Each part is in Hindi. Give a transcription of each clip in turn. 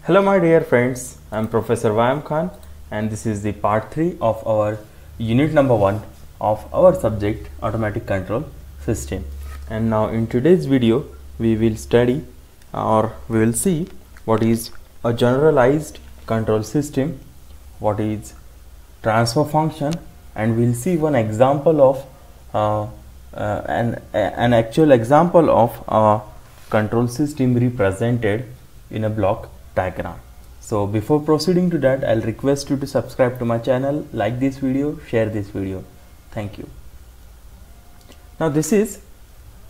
Hello my dear friends, I am Professor Vayam Khan and this is the part 3 of our unit number 1 of our subject automatic control system. And now in today's video we will study or we will see what is a generalized control system, what is transfer function, and we will see one example of an actual example of a control system represented in a block diagram. So before proceeding to that, I'll request you to subscribe to my channel, like this video, share this video. Thank you. Now this is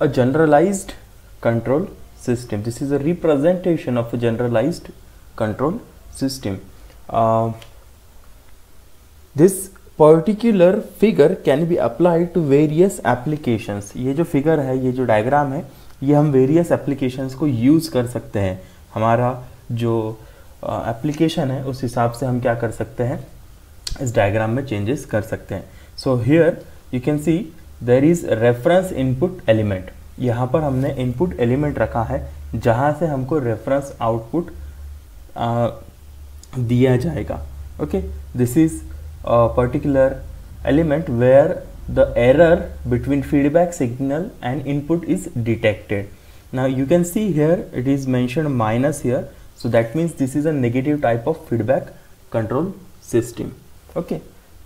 a generalized control system. This is a representation of a generalized control system. This particular figure can be applied to various applications. ये जो figure है, ये जो diagram है, ये हम various applications को use कर सकते हैं. हमारा जो एप्लीकेशन है उस हिसाब से हम क्या कर सकते हैं, इस डायग्राम में चेंजेस कर सकते हैं. So here you can see there is reference input element. यहाँ पर हमने इनपुट एलिमेंट रखा है जहाँ से हमको रेफरेंस आउटपुट दिया जाएगा. Okay, this is particular element where the error between feedback signal and input is detected. Now you can see here it is mentioned minus here, so that means this is a negative type of feedback control system. Okay,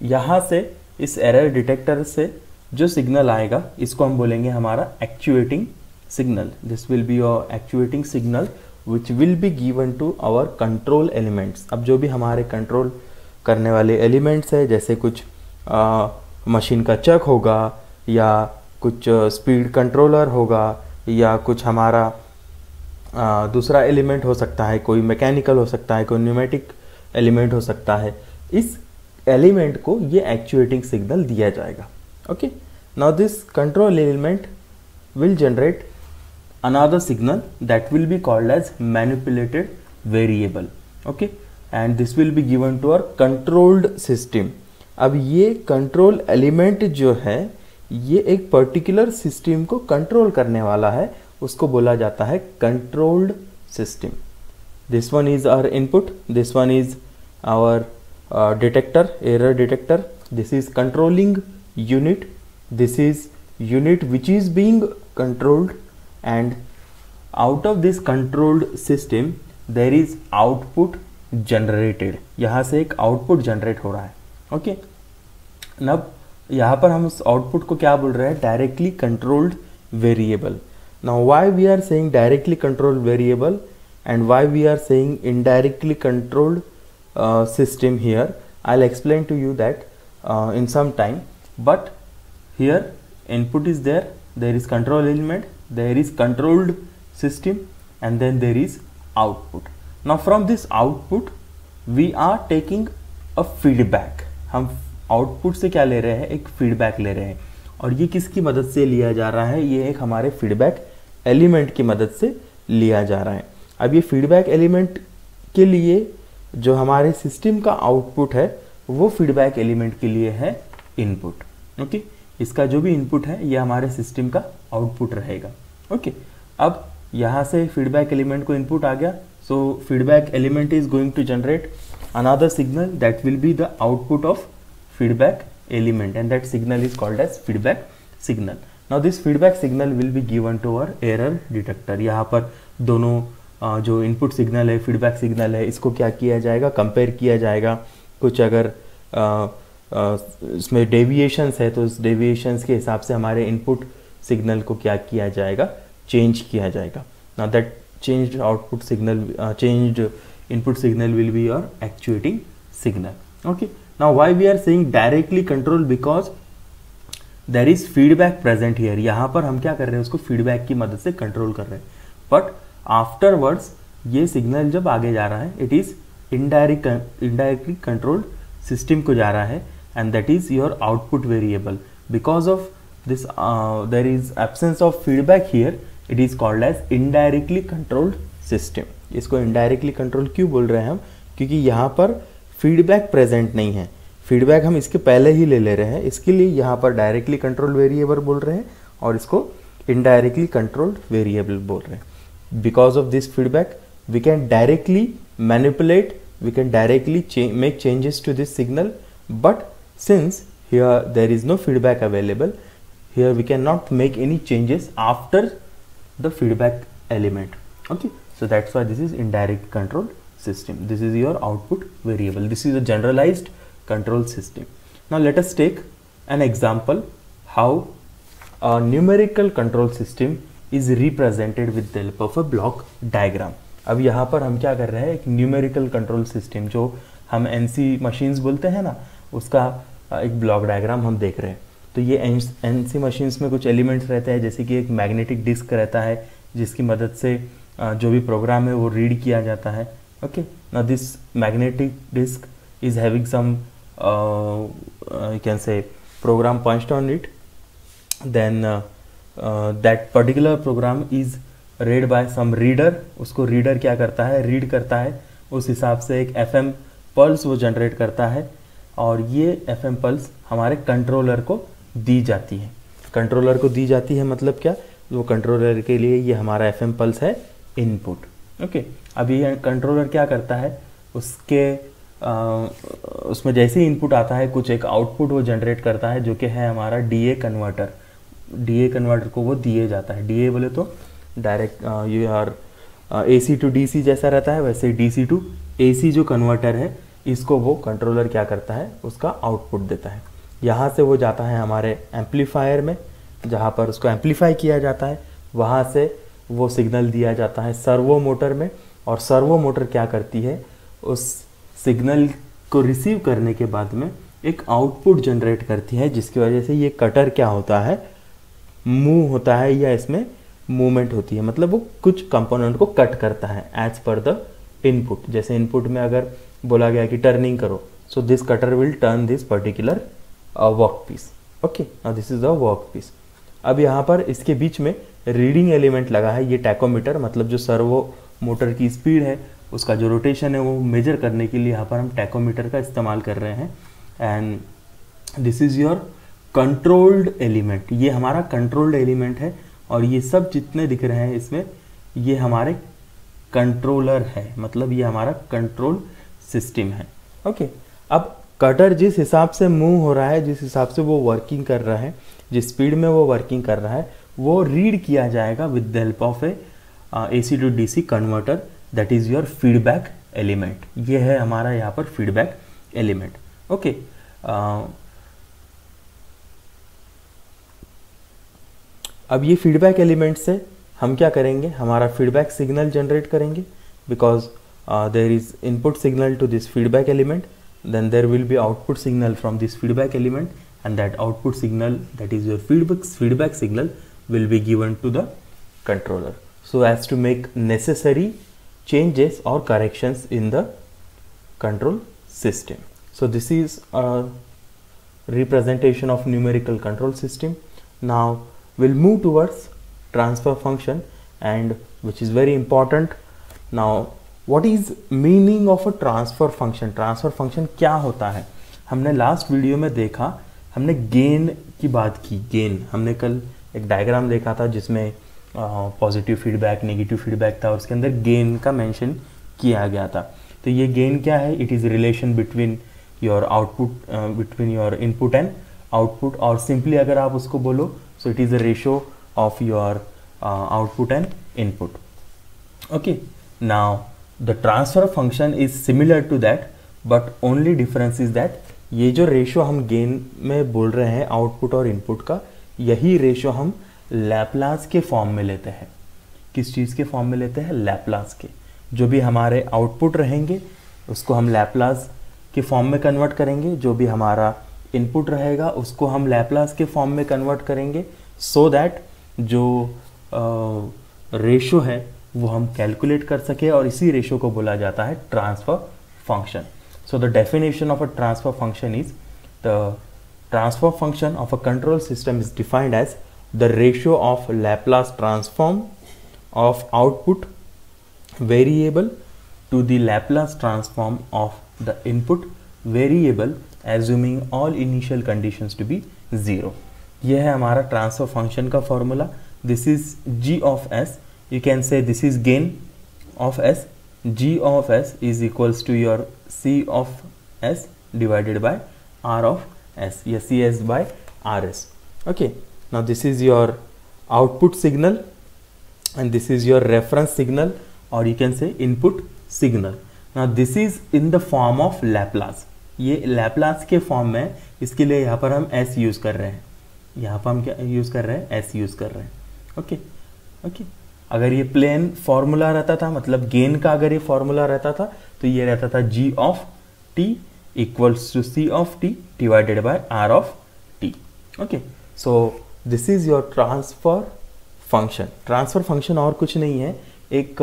यहाँ से इस एरर डिटेक्टर से जो सिग्नल आएगा इसको हम बोलेंगे हमारा actuating signal. This will be your actuating signal which will be given to our control elements. अब जो भी हमारे कंट्रोल करने वाले एलिमेंट्स है, जैसे कुछ मशीन का चक होगा या कुछ स्पीड कंट्रोलर होगा या कुछ हमारा दूसरा एलिमेंट हो सकता है, कोई मैकेनिकल हो सकता है, कोई न्यूमेटिक एलिमेंट हो सकता है, इस एलिमेंट को ये एक्चुएटिंग सिग्नल दिया जाएगा. Okay, now this control element will generate another signal that will be called as manipulated variable. Okay, and this will be given to our controlled system. अब ये कंट्रोल एलिमेंट जो है ये एक पर्टिकुलर सिस्टम को कंट्रोल करने वाला है, उसको बोला जाता है controlled system. This one is our input, this one is our detector, error detector. This is controlling unit, this is unit which is being controlled, and out of this controlled system there is output generated. यहाँ से एक आउटपुट जनरेट हो रहा है. ओके, अब यहाँ पर हम उस आउटपुट को क्या बोल रहे हैं, directly controlled variable. Now why we are saying directly controlled variable and why we are saying indirectly controlled system here, I will explain to you that in some time. But here input is there, there is control element, there is controlled system and then there is output. Now from this output we are taking a feedback. हम आउटपुट से क्या ले रहे हैं, एक फीडबैक ले रहे हैं, और ये किसकी मदद से लिया जा रहा है, ये एक हमारे फीडबैक एलिमेंट की मदद से लिया जा रहा है. अब ये फीडबैक एलिमेंट के लिए जो हमारे सिस्टम का आउटपुट है वो फीडबैक एलिमेंट के लिए है इनपुट. ओके, इसका जो भी इनपुट है ये हमारे सिस्टम का आउटपुट रहेगा. ओके, अब यहाँ से फीडबैक एलिमेंट को इनपुट आ गया, so feedback element is going to generate another signal that will be the output of feedback element, and that signal is called as feedback signal. Now this feedback signal will be given to our error detector. यहाँ पर दोनों जो इनपुट सिग्नल है, फीडबैक सिग्नल है, इसको क्या किया जाएगा, कंपेयर किया जाएगा. कुछ अगर इसमें डेविएशंस है तो उस डेविएशंस के हिसाब से हमारे इनपुट सिग्नल को क्या किया जाएगा, चेंज किया जाएगा. Now that changed output signal, changed input signal will be your actuating signal. Okay, now why we are saying directly control, because there is feedback present here. यहाँ पर हम क्या कर रहे हैं, उसको फीडबैक की मदद से कंट्रोल कर रहे हैं. बट आफ्टरवर्ड्स ये सिग्नल जब आगे जा रहा है it is indirectly controlled system को जा रहा है, and that is your output variable. Because of this there is absence of feedback here, it is called as indirectly controlled system. इसको इनडायरेक्टली कंट्रोल क्यों बोल रहे हैं हम, क्योंकि यहाँ पर फीडबैक प्रेजेंट नहीं है. फीडबैक हम इसके पहले ही ले रहे हैं, इसके लिए यहाँ पर डायरेक्टली कंट्रोल वेरिएबल बोल रहे हैं और इसको इनडायरेक्टली कंट्रोल्ड वेरिएबल बोल रहे हैं. Because of this feedback we can directly manipulate, we can directly make changes to this signal, but since here there is no feedback available, here we cannot make any changes after the feedback element. Okay, so that's why this is indirect control system. This is your output variable. This is a generalized control system. Now let us take an example how a numerical control system is represented with the help of a block diagram. अब यहाँ पर हम क्या कर रहे हैं, एक न्यूमेरिकल कंट्रोल सिस्टम जो हम एनसी मशीन्स बोलते हैं ना, उसका एक ब्लॉक डायग्राम हम देख रहे हैं. तो ये एनसी मशीन्स में कुछ एलिमेंट्स रहते हैं, जैसे कि एक मैग्नेटिक डिस्क रहता है जिसकी मदद से जो भी प्रोग्राम है वो रीड किया जाता है. Okay, now this magnetic disk is having some you can say program punched on it, then that particular program is read by some reader. उसको रीडर क्या करता है, रीड करता है, उस हिसाब से एक FM पल्स वो जनरेट करता है, और ये FM पल्स हमारे कंट्रोलर को दी जाती है. कंट्रोलर को दी जाती है मतलब क्या, वो कंट्रोलर के लिए ये हमारा FM पल्स है इनपुट. ओके, अभी ये कंट्रोलर क्या करता है, उसमें जैसे ही इनपुट आता है कुछ एक आउटपुट वो जनरेट करता है, जो कि है हमारा डीए कन्वर्टर. डीए कन्वर्टर को वो दिए जाता है. डीए बोले तो direct you are AC to DC जैसा रहता है, वैसे डीसी टू एसी जो कन्वर्टर है, इसको वो कंट्रोलर क्या करता है, उसका आउटपुट देता है. यहाँ से वो जाता है हमारे एम्पलीफायर में, जहाँ पर उसको एम्पलीफाई किया जाता है. वहाँ से वो सिग्नल दिया जाता है सर्वो मोटर में, और सर्वो मोटर क्या करती है, उस सिग्नल को रिसीव करने के बाद में एक आउटपुट जनरेट करती है, जिसकी वजह से ये कटर क्या होता है, मूव होता है, या इसमें मूवमेंट होती है, मतलब वो कुछ कंपोनेंट को कट करता है एज पर द इनपुट. जैसे इनपुट में अगर बोला गया कि टर्निंग करो, so this cutter will turn this particular work piece. Okay, now this is the work piece. अब यहाँ पर इसके बीच में रीडिंग एलिमेंट लगा है, ये टैकोमीटर, मतलब जो सर्वो मोटर की स्पीड है, उसका जो रोटेशन है वो मेजर करने के लिए यहाँ पर हम टैकोमीटर का इस्तेमाल कर रहे हैं. And this is your controlled element. ये हमारा कंट्रोल्ड एलिमेंट है, और ये सब जितने दिख रहे हैं इसमें, ये हमारे कंट्रोलर है, मतलब ये हमारा कंट्रोल सिस्टम है. ओके, अब कटर जिस हिसाब से मूव हो रहा है, जिस हिसाब से वो वर्किंग कर रहा है, जिस स्पीड में वो वर्किंग कर रहा है, वो रीड किया जाएगा with the help of a AC to DC converter, that is your feedback element. ये है हमारा यहाँ पर फीडबैक एलिमेंट. ओके, अब ये फीडबैक एलिमेंट से हम क्या करेंगे, हमारा फीडबैक सिग्नल जनरेट करेंगे, because there is input signal to this feedback element, then there will be output signal from this feedback element, and that output signal, that is your feedback signal, will be given to the controller, so as to make necessary changes or corrections in the control system. So this is a representation of numerical control system. Now we'll move towards transfer function, and which is very important. Now what is meaning of a transfer function? Transfer function क्या होता है, हमने लास्ट वीडियो में देखा, हमने गेन की बात की. गेन हमने कल एक डायग्राम देखा था जिसमें पॉजिटिव फीडबैक, नेगेटिव फीडबैक था, और उसके अंदर गेन का मेंशन किया गया था. तो ये गेन क्या है, it is relation between your output, between your input and output, और सिंपली अगर आप उसको बोलो, so it is a ratio of your output and input. Okay, now the transfer function is similar to that, but only difference is that ये जो रेशो हम गेन में बोल रहे हैं आउटपुट और इनपुट का, यही रेशो हम लैपलास के फॉर्म में लेते हैं. किस चीज़ के फॉर्म में लेते हैं, लैपलास के. जो भी हमारे आउटपुट रहेंगे उसको हम लैपलास के फॉर्म में कन्वर्ट करेंगे, जो भी हमारा इनपुट रहेगा उसको हम लैपलास के फॉर्म में कन्वर्ट करेंगे, सो दैट जो रेशो है वो हम कैलकुलेट कर सके, और इसी रेशो को बोला जाता है transfer function. So the definition of a transfer function is, the transfer function of a control system is defined as the ratio of Laplace transform of output variable to the Laplace transform of the input variable, assuming all initial conditions to be 0. यह है हमारा ट्रांसफर फंक्शन का formula. This is g of s, you can say this is gain of s, G of S is equals to your C of S divided by R of S, या CS by RS. Okay, now this is your output signal and this is your reference signal, or you can say input signal. Now this is in the form of Laplace. ये Laplace के फॉर्म में, इसके लिए यहाँ पर हम S यूज़ कर रहे हैं, यहाँ पर हम क्या यूज़ कर रहे हैं, S यूज़ कर रहे हैं. Okay okay. अगर ये प्लेन फॉर्मूला रहता था, मतलब गेन का अगर ये फॉर्मूला रहता था, तो ये रहता था G of T equals to C of T divided by R of T. Okay, so this is your transfer function. Transfer function और कुछ नहीं है, एक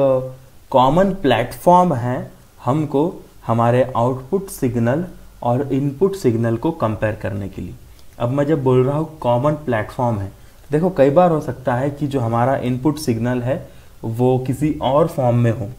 कॉमन प्लेटफॉर्म है हमको हमारे आउटपुट सिग्नल और इनपुट सिग्नल को कंपेयर करने के लिए. अब मैं जब बोल रहा हूँ कॉमन प्लेटफॉर्म है, देखो कई बार हो सकता है कि जो हमारा इनपुट सिग्नल है वो किसी और फॉर्म में हो,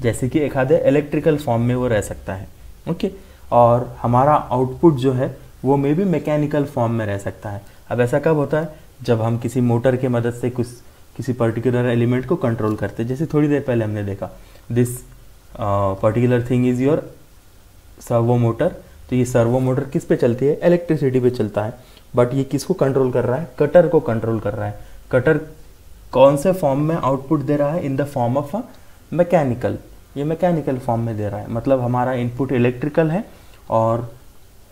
जैसे कि एक आधे इलेक्ट्रिकल फॉर्म में वो रह सकता है. ओके, और हमारा आउटपुट जो है वो मे भी मैकेनिकल फॉर्म में रह सकता है. अब ऐसा कब होता है, जब हम किसी मोटर के मदद से किसी पर्टिकुलर एलिमेंट को कंट्रोल करते हैं. जैसे थोड़ी देर पहले हमने देखा, this particular thing is your servo motor. तो ये सर्वो मोटर किस पे चलती है, इलेक्ट्रिसिटी पे चलता है, बट ये किसको कंट्रोल कर रहा है, कटर को कंट्रोल कर रहा है. कटर कौन से फॉर्म में आउटपुट दे रहा है, in the form of a mechanical. ये मैकेनिकल फॉर्म में दे रहा है, मतलब हमारा इनपुट इलेक्ट्रिकल है और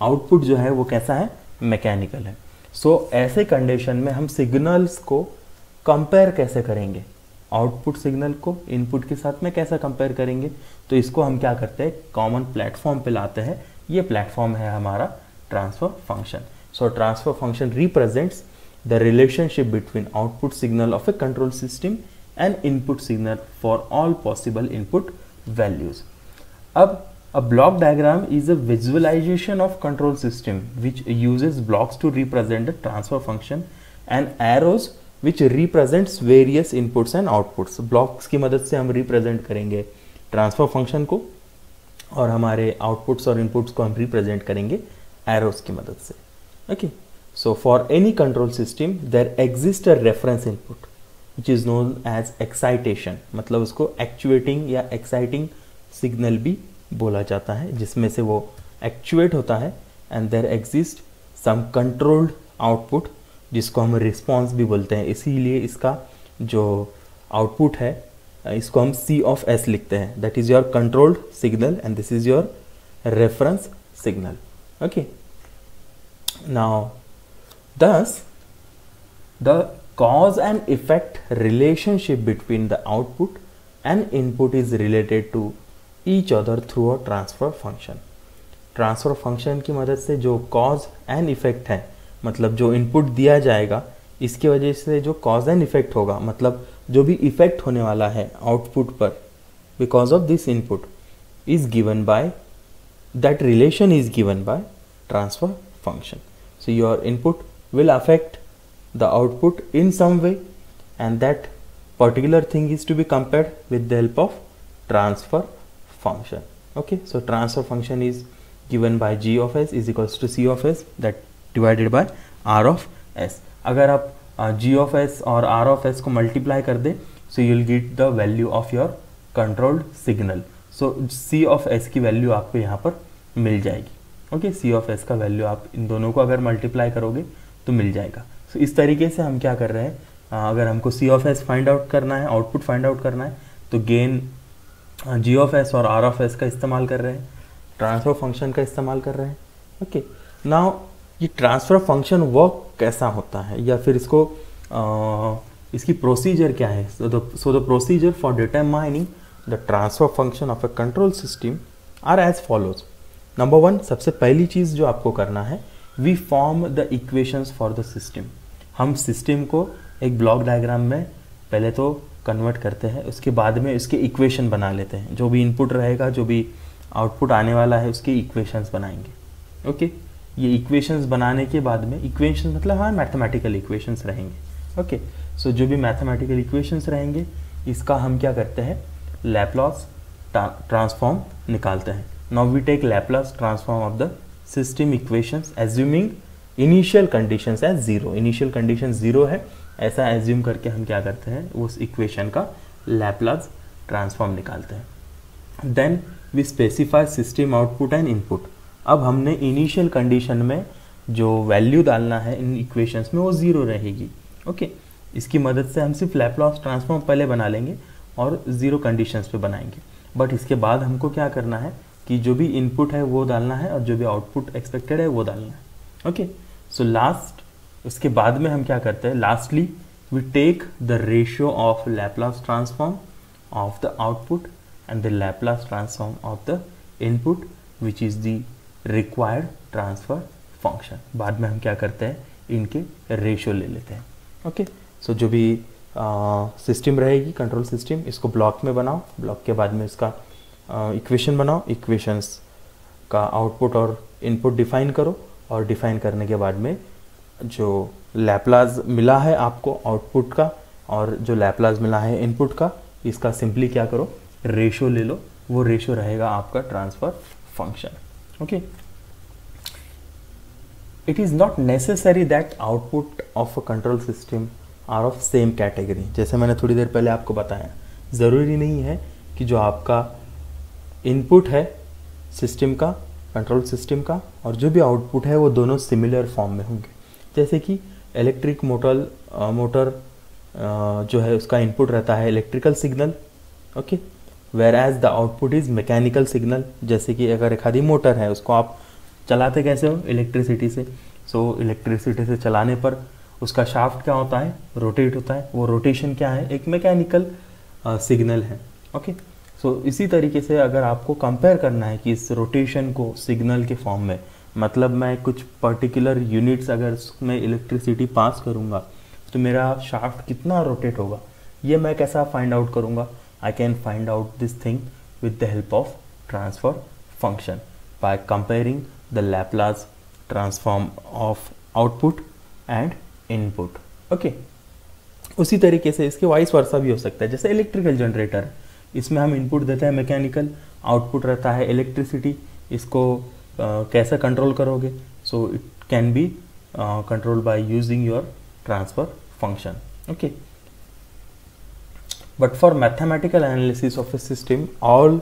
आउटपुट जो है वो कैसा है, मैकेनिकल है. सो ऐसे कंडीशन में हम सिग्नल्स को कंपेयर कैसे करेंगे, आउटपुट सिग्नल को इनपुट के साथ में कैसा कंपेयर करेंगे, तो इसको हम क्या करते हैं, कॉमन प्लेटफॉर्म पे लाते हैं. ये प्लेटफॉर्म है हमारा transfer function. So transfer function represents the relationship between output signal of a control system and input signal for all possible input values. अब a block diagram is a visualization of control system which uses blocks to represent the transfer function and arrows which represents various inputs and outputs. blocks की मदद से हम represent करेंगे ट्रांसफर फंक्शन को, और हमारे आउटपुट्स और इनपुट्स को हम रिप्रेजेंट करेंगे एरोस की मदद से. Okay, so for any control system there exist a reference input which is known as excitation. मतलब उसको एक्चुएटिंग या एक्साइटिंग सिग्नल भी बोला जाता है, जिसमें से वो एक्चुएट होता है. And there exist some controlled output जिसको हम रिस्पॉन्स भी बोलते हैं. इसीलिए इसका जो आउटपुट है इसको हम C of S लिखते हैं. That is your controlled signal and this is your reference signal. Okay, now thus the cause and effect relationship between the output and input is related to each other through a transfer function. Transfer function की मदद से जो कॉज एंड इफेक्ट है, मतलब जो इनपुट दिया जाएगा इसकी वजह से जो कॉज एंड इफेक्ट होगा, मतलब जो भी इफेक्ट होने वाला है आउटपुट पर because of this input is given by, that relation is given by transfer function. So your input will affect the output in some way and that particular thing is to be compared with the help of transfer function. Okay, so transfer function is given by G of S is equals to C of S that divided by R of S. अगर आप G of S और R of S को multiply कर दे, so you will get the value of your controlled signal. So C of S की वैल्यू आपको यहाँ पर मिल जाएगी. Okay, C of S का वैल्यू आप इन दोनों को अगर मल्टीप्लाई करोगे तो मिल जाएगा. सो इस तरीके से हम क्या कर रहे हैं, अगर हमको C of S find out करना है, आउटपुट फाइंड आउट करना है, तो गेन G of S और R of S का इस्तेमाल कर रहे हैं, ट्रांसफर फंक्शन का इस्तेमाल कर रहे हैं. ओके, नाउ ये ट्रांसफर फंक्शन वर्क कैसा होता है, या फिर इसको इसकी प्रोसीजर क्या है. So the procedure for determining the transfer function of a control system are as follows. Number 1, सबसे पहली चीज़ जो आपको करना है, we form the equations for the system. हम सिस्टम को एक ब्लॉक डायग्राम में पहले तो कन्वर्ट करते हैं, उसके बाद में इसके इक्वेशन बना लेते हैं. जो भी इनपुट रहेगा, जो भी आउटपुट आने वाला है, उसके इक्वेशंस बनाएंगे. ओके, ये इक्वेशंस बनाने के बाद में, इक्वेशंस मतलब हाँ मैथमेटिकल इक्वेशंस रहेंगे. ओके, सो जो भी मैथमेटिकल इक्वेशंस रहेंगे इसका हम क्या करते हैं, लैप्लास ट्रांसफॉर्म निकालते हैं. Now we take Laplace transform of the system equations assuming initial conditions as 0. Initial condition 0 है ऐसा एज्यूम करके हम क्या करते हैं, उस इक्वेशन का लैप्लास ट्रांसफॉर्म निकालते हैं. Then we specify system output and input. अब हमने इनिशियल कंडीशन में जो वैल्यू डालना है इन इक्वेशंस में वो 0 रहेगी। ओके, इसकी मदद से हम सिर्फ लैप्लास ट्रांसफॉर्म पहले बना लेंगे और 0 कंडीशंस पे बनाएंगे। बट इसके बाद हमको क्या करना है कि जो भी इनपुट है वो डालना है और जो भी आउटपुट एक्सपेक्टेड है वो डालना है। ओके, सो लास्ट, उसके बाद में हम क्या करते हैं, lastly we take the ratio of Laplace transform of the output and the Laplace transform of the input which is the required transfer function। बाद में हम क्या करते हैं, इनके रेशियो ले लेते हैं। ओके, सो जो भी सिस्टम रहेगी, कंट्रोल सिस्टम, इसको ब्लॉक में बनाओ, ब्लॉक के बाद में इसका इक्वेशन बनाओ, इक्वेशंस का आउटपुट और इनपुट डिफाइन करो, और डिफाइन करने के बाद में जो लैप्लास मिला है आपको आउटपुट का और जो लैप्लास मिला है इनपुट का, इसका सिंपली क्या करो, रेशियो ले लो, वो रेशियो रहेगा आपका transfer function. Okay, it is not necessary that output of a control system are of same category. जैसे मैंने थोड़ी देर पहले आपको बताया, ज़रूरी नहीं है कि जो आपका इनपुट है सिस्टम का, कंट्रोल सिस्टम का, और जो भी आउटपुट है वो दोनों सिमिलर फॉर्म में होंगे। जैसे कि इलेक्ट्रिक मोटर जो है उसका इनपुट रहता है electrical signal, okay, whereas the output is mechanical signal. जैसे कि अगर एक आधी मोटर है, उसको आप चलाते कैसे हो, इलेक्ट्रिसिटी से। सो इलेक्ट्रिसिटी से चलाने पर उसका शाफ्ट क्या होता है, रोटेट होता है। वो रोटेशन क्या है, एक मैकेनिकल सिग्नल है। ओके, सो इसी तरीके से अगर आपको कंपेयर करना है कि इस रोटेशन को सिग्नल के फॉर्म में, मतलब मैं कुछ पर्टिकुलर यूनिट्स अगर उसमें इलेक्ट्रिसिटी पास करूँगा तो मेरा शाफ्ट कितना रोटेट होगा, ये मैं कैसा फाइंड आउट करूँगा। I can find out this thing with the help of transfer function by comparing the Laplace transform of output and input। Okay, उसी तरीके से इसके वाइस वर्सा भी हो सकता है। जैसे इलेक्ट्रिकल जनरेटर, इसमें हम इनपुट देते हैं मैकेनिकल, आउटपुट रहता है इलेक्ट्रिसिटी। इसको कैसे कंट्रोल करोगे, so it can be control by using your transfer function. Okay, but for mathematical analysis of a system all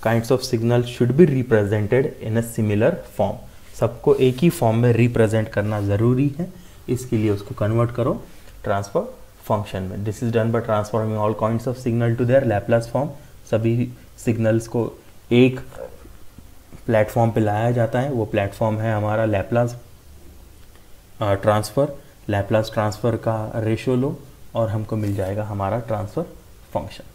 kinds of signals should be represented in a similar form। सबको एक ही फॉर्म में रिप्रेजेंट करना ज़रूरी है, इसके लिए उसको कन्वर्ट करो ट्रांसफर फंक्शन में। This is done by transforming all kinds of signal to their Laplace form. सभी सिग्नल्स को एक प्लेटफॉर्म पे लाया जाता है, वो प्लेटफॉर्म है हमारा लैप्लास ट्रांसफ़र। लैप्लास ट्रांसफ़र का रेशियो लो और हमको मिल जाएगा हमारा transfer function।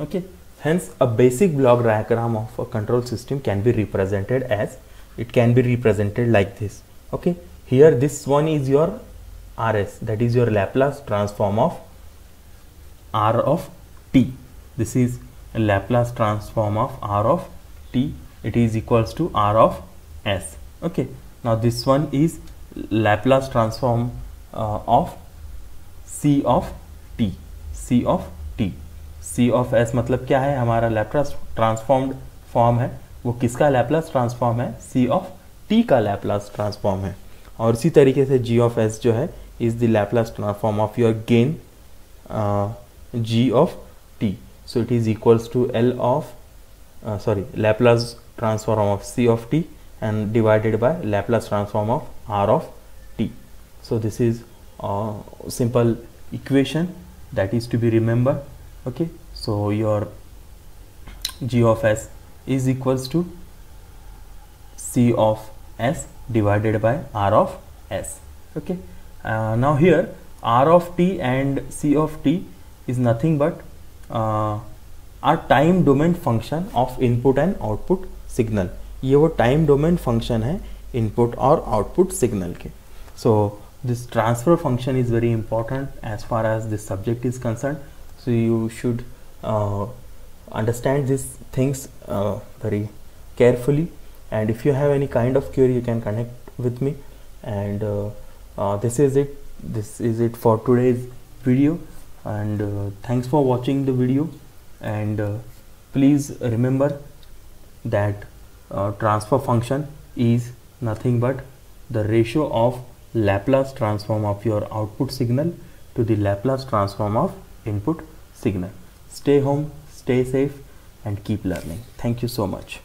Okay, hence a basic block diagram of a control system can be represented as, it can be represented like this। Okay, here this one is your RS, that is your Laplace transform of R of t. This is a Laplace transform of R of t, it is equals to R of S। Okay, now this one is Laplace transform of C of t, C of t। C of S मतलब क्या है, हमारा लैप्लास ट्रांसफॉर्म्ड फॉर्म है, वो किसका लैप्लास ट्रांसफॉर्म है, C ऑफ t का लैप्लास ट्रांसफॉर्म है। और इसी तरीके से G ऑफ S जो है is the Laplace transform of your gain G of t। So it is equals to L of Laplace transform of C of t and divided by Laplace transform of R of t। So this is a simple equation that is to be remembered। Okay, so your G of S is equals to C of S divided by R of S। Okay, now here R of t and C of t is nothing but a time domain function of input and output signal। ये वो टाइम डोमेन फंक्शन है इनपुट और आउटपुट सिग्नल के। So this transfer function is very important as far as this subject is concern. So you should understand these things very carefully, and if you have any kind of query you can connect with me, and this is it for today's video, and thanks for watching the video, and please remember that transfer function is nothing but the ratio of Laplace transform of your output signal to the Laplace transform of input signal। Stay home, stay safe, and keep learning. Thank you so much.